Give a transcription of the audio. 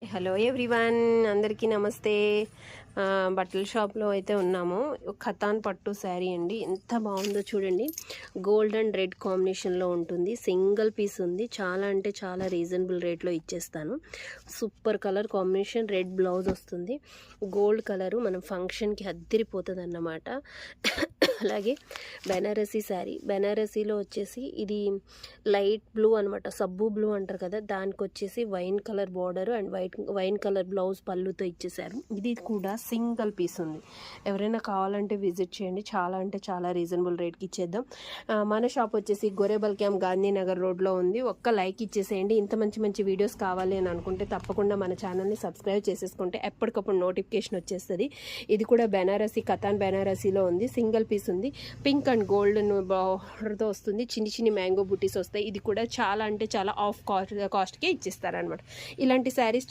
Hello everyone, అందరికీ నమస్తే. బట్టల షాప్లో అయితే ఉన్నాము. ఖతాన్ పట్టు శారీ అండి, ఎంత బాగుందో చూడండి. గోల్డ్ అండ్ రెడ్ కాంబినేషన్లో ఉంటుంది. సింగిల్ పీస్ ఉంది. చాలా అంటే చాలా రీజనబుల్ రేట్లో ఇచ్చేస్తాను. Super colour combination, red blouse వస్తుంది. గోల్డ్ కలరు మనం ఫంక్షన్కి అద్దరిపోతుంది అన్నమాట. అలాగే బెనారసీ శారీ, బెనారసీలో వచ్చేసి ఇది లైట్ బ్లూ అనమాట, సబ్బు బ్లూ అంటారు కదా, దానికి వచ్చేసి wine colour border and wine colour blouse పళ్ళుతో ఇచ్చేసారు. ఇది కూడా సింగిల్ పీస్ ఉంది. ఎవరైనా కావాలంటే విజిట్ చేయండి. చాలా అంటే చాలా రీజనబుల్ రేట్కి ఇచ్చేద్దాం. మన షాప్ వచ్చేసి గోరేబల్ క్యాంప్ గాంధీనగర్ రోడ్లో ఉంది. ఒక్క లైక్ ఇచ్చేసేయండి. ఇంత మంచి మంచి వీడియోస్ కావాలి అని అనుకుంటే తప్పకుండా మన ఛానల్ని సబ్స్క్రైబ్ చేసేసుకుంటే ఎప్పటికప్పుడు నోటిఫికేషన్ వచ్చేస్తుంది. ఇది కూడా బెనారసీ, ఖతాన్ బెనారసీలో ఉంది. సింగిల్ పీస్ ఉంది. పింక్ అండ్ గోల్డ్ బార్డర్తో వస్తుంది. చిన్ని చిన్ని మ్యాంగో బుటీస్ వస్తాయి. ఇది కూడా చాలా అంటే చాలా ఆఫ్ కాస్ట్కే ఇచ్చేస్తారనమాట. ఇలాంటి శారీస్